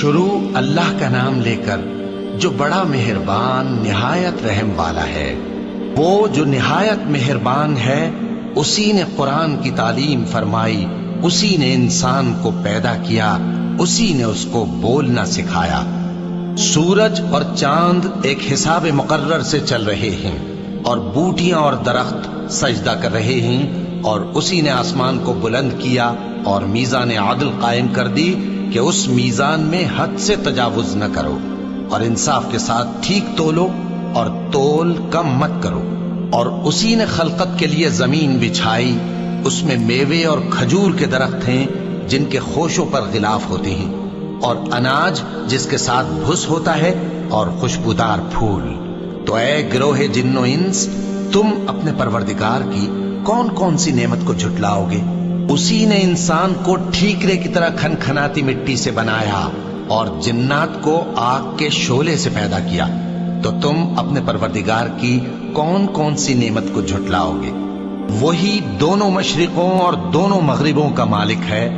شروع اللہ کا نام لے کر جو بڑا مہربان نہایت رحم والا ہے۔ وہ جو نہایت مہربان ہے اسی نے قرآن کی تعلیم فرمائی، اسی نے انسان کو پیدا کیا، اسی نے اس کو بولنا سکھایا۔ سورج اور چاند ایک حساب مقرر سے چل رہے ہیں اور بوٹیاں اور درخت سجدہ کر رہے ہیں، اور اسی نے آسمان کو بلند کیا اور میزان عدل قائم کر دی کہ اس میزان میں حد سے تجاوز نہ کرو، اور انصاف کے ساتھ ٹھیک تولو اور تول کم مت کرو۔ اور اسی نے خلقت کے لیے زمین بچھائی، اس میں میوے اور کھجور کے درخت ہیں جن کے خوشوں پر غلاف ہوتے ہیں، اور اناج جس کے ساتھ بھس ہوتا ہے، اور خوشبودار پھول۔ تو اے گروہ جن و انس، تم اپنے پروردگار کی کون کون سی نعمت کو جھٹلاؤ گے؟ اسی نے انسان کو ٹھیکرے کی طرح کھنکھناتی مٹی سے بنایا اور جنات کو آگ کے شعلے سے پیدا کیا۔ تو تم اپنے پروردگار کی کون کون سی نعمت کو جھٹلاؤ گے؟ وہی دونوں مشرقوں اور دونوں مغربوں کا مالک ہے،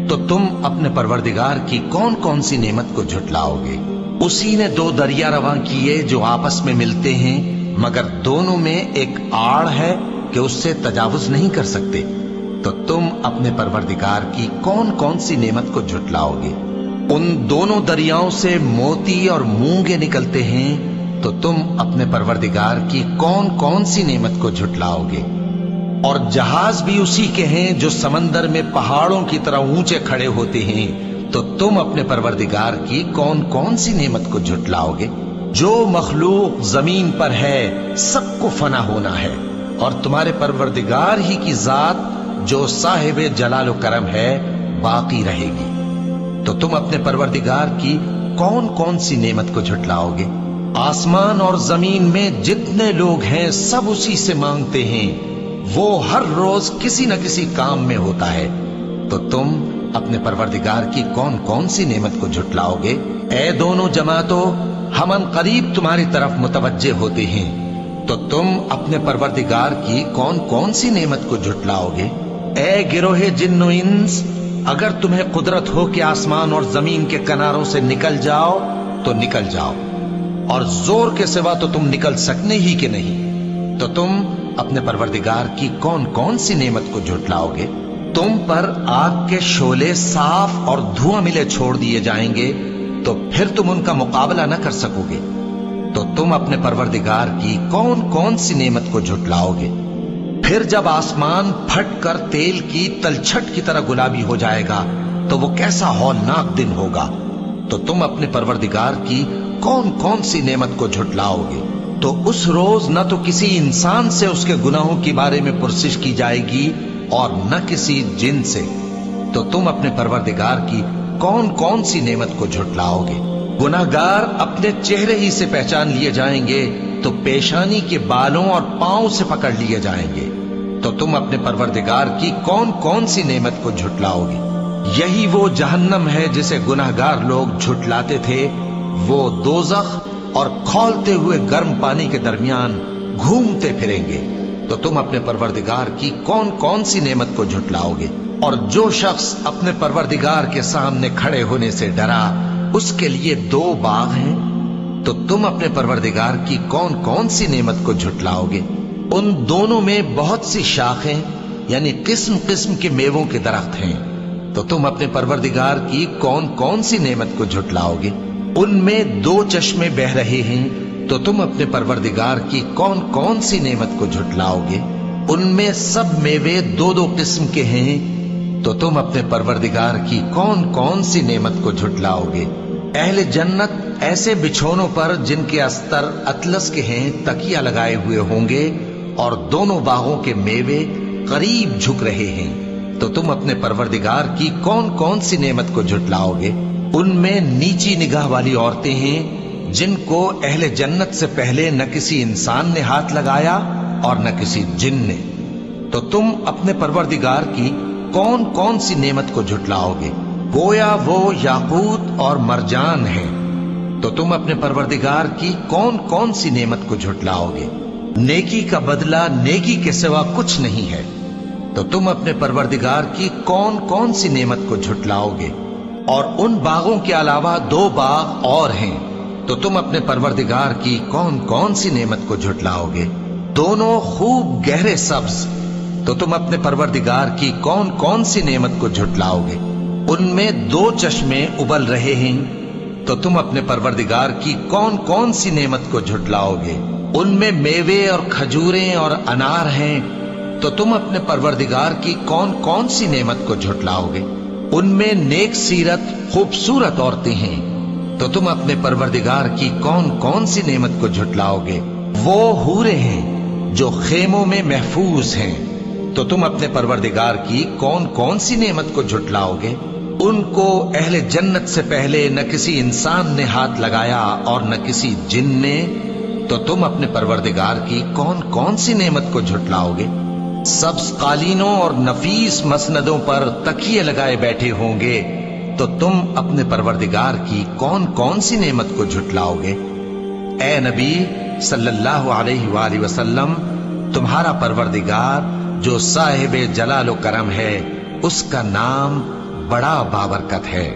تو تم اپنے پروردگار کی کون کون سی نعمت کو جھٹلاؤ گے؟ اسی نے دو دریا رواں کیے جو آپس میں ملتے ہیں، مگر دونوں میں ایک آڑ ہے کہ اس سے تجاوز نہیں کر سکتے۔ تو تم اپنے پروردگار کی کون کون سی نعمت کو جھٹلاؤ گے؟ ان دونوں دریاؤں سے موتی اور مونگے نکلتے ہیں، تو تم اپنے پروردگار کی کون کون سی نعمت کو جھٹلاؤ گے؟ اور جہاز بھی اسی کے ہیں جو سمندر میں پہاڑوں کی طرح اونچے کھڑے ہوتے ہیں، تو تم اپنے پروردگار کی کون کون سی نعمت کو جھٹلاؤ گے؟ جو مخلوق زمین پر ہے سب کو فنا ہونا ہے، اور تمہارے پروردگار ہی کی ذات جو صاحب جلال و کرم ہے باقی رہے گی۔ تو تم اپنے پروردگار کی کون کون سی نعمت کو جھٹلاؤ گے؟ آسمان اور زمین میں جتنے لوگ ہیں سب اسی سے مانگتے ہیں، وہ ہر روز کسی نہ کسی کام میں ہوتا ہے۔ تو تم اپنے پروردگار کی کون کون سی نعمت کو جھٹلاؤ گے؟ اے دونوں جماعتوں، ہم ان قریب تمہاری طرف متوجہ ہوتے ہیں، تو تم اپنے پروردگار کی کون کون سی نعمت کو جھٹلاؤ گے؟ اے گروہ جن و انس، اگر تمہیں قدرت ہو کہ آسمان اور زمین کے کناروں سے نکل جاؤ تو نکل جاؤ، اور زور کے سوا تو تم نکل سکنے ہی کہ نہیں، تو تم اپنے پروردگار کی کون کون سی نعمت کو جھٹلاؤ گے؟ تم پر آگ کے شعلے صاف اور دھواں ملے چھوڑ دیے جائیں گے، تو پھر تم ان کا مقابلہ نہ کر سکو گے۔ تو تم اپنے پروردگار کی کون کون سی نعمت کو جھٹلاؤ گے؟ پھر جب آسمان پھٹ کر تیل کی تلچھٹ کی طرح گلابی ہو جائے گا تو وہ کیسا ہولناک دن ہوگا۔ تو تم اپنے پروردگار کی کون کون سی نعمت کو جھٹلاؤ گے؟ تو اس روز نہ تو کسی انسان سے اس کے گناہوں کے بارے میں پرسش کی جائے گی اور نہ کسی جن سے۔ تو تم اپنے پروردگار کی کون کون سی نعمت کو جھٹلاؤ گے؟ گناہگار اپنے چہرے ہی سے پہچان لیے جائیں گے، تو پیشانی کے بالوں اور پاؤں سے پکڑ لیے جائیں گے۔ تو تم اپنے پروردگار کی کون کون سی نعمت کو جھٹلاؤ گے؟ یہی وہ جہنم ہے جسے گناہگار لوگ جھٹلاتے تھے، وہ دوزخ اور کھولتے ہوئے گرم پانی کے درمیان گھومتے پھریں گے۔ تو تم اپنے پروردگار کی کون کون سی نعمت کو جھٹلاؤ گے؟ اور جو شخص اپنے پروردگار کے سامنے کھڑے ہونے سے ڈرا، اس کے لیے دو باغ ہیں۔ تو تم اپنے پروردگار کی کون کون سی نعمت کو جھٹلاؤ گے؟ ان دونوں میں بہت سی شاخیں یعنی قسم قسم کے میووں کے درخت ہیں۔ تو تم اپنے پروردگار کی کون کون سی نعمت کو جھٹلاؤ گے؟ ان میں دو چشمے بہ رہے ہیں۔ تو تم اپنے پروردگار کی کون کون سی نعمت کو جھٹلاؤ گے؟ ان میں سب میوے دو دو قسم کے ہیں۔ تو تم اپنے پروردگار کی کون کون سی نعمت کو جھٹلاؤ گے؟ اہل جنت ایسے بچھونوں پر جن کے استر اطلس کے ہیں تکیہ لگائے ہوئے ہوں گے، اور دونوں باغوں کے میوے قریب جھک رہے ہیں۔ تو تم اپنے پروردگار کی کون کون سی نعمت کو جھٹلاؤ گے؟ ان میں نیچی نگاہ والی عورتیں ہیں جن کو اہل جنت سے پہلے نہ کسی انسان نے ہاتھ لگایا اور نہ کسی جن نے۔ تو تم اپنے پروردگار کی کون کون سی نعمت کو جھٹلاؤ گے؟ گویا وہ یاقوت اور مرجان ہیں۔ تو تم اپنے پروردگار کی کون کون سی نعمت کو جھٹلاؤ گے؟ نیکی کا بدلہ نیکی کے سوا کچھ نہیں ہے۔ تو تم اپنے پروردگار کی کون کون سی نعمت کو جھٹلاؤ گے؟ اور ان باغوں کے علاوہ 2 باغ اور ہیں، تو تم اپنے پروردگار کی کون کون سی نعمت کو جھٹلاؤ گے؟ دونوں خوب گہرے سبز، تو تم اپنے پروردگار کی کون کون سی نعمت کو جھٹلاؤ گے؟ ان میں 2 چشمے ابل رہے ہیں، تو تم اپنے پروردگار کی کون کون سی نعمت کو جھٹلاؤ گے؟ ان میں میوے اور کھجوریں اور انار ہیں، تو تم اپنے پروردگار کی کون کون سی نعمت کو جھٹلاؤ گے؟ ان میں نیک سیرت خوبصورت عورتیں ہیں، تو تم اپنے پروردگار کی کون کون سی نعمت کو جھٹلاؤ گے؟ وہ حوریں ہیں جو خیموں میں محفوظ ہیں، تو تم اپنے پروردگار کی کون کون سی نعمت کو جھٹلاؤ گے؟ ان کو اہل جنت سے پہلے نہ کسی انسان نے ہاتھ لگایا اور نہ کسی جن نے، تو تم اپنے پروردگار کی کون کون سی نعمت کو جھٹلاؤ گے؟ سبز قالینوں اور نفیس مسندوں پر تکیے لگائے بیٹھے ہوں گے، تو تم اپنے پروردگار کی کون کون سی نعمت کو جھٹلاؤ گے؟ اے نبی صلی اللہ علیہ وآلہ وسلم، تمہارا پروردگار جو صاحب جلال و کرم ہے، اس کا نام بڑا بابرکت ہے۔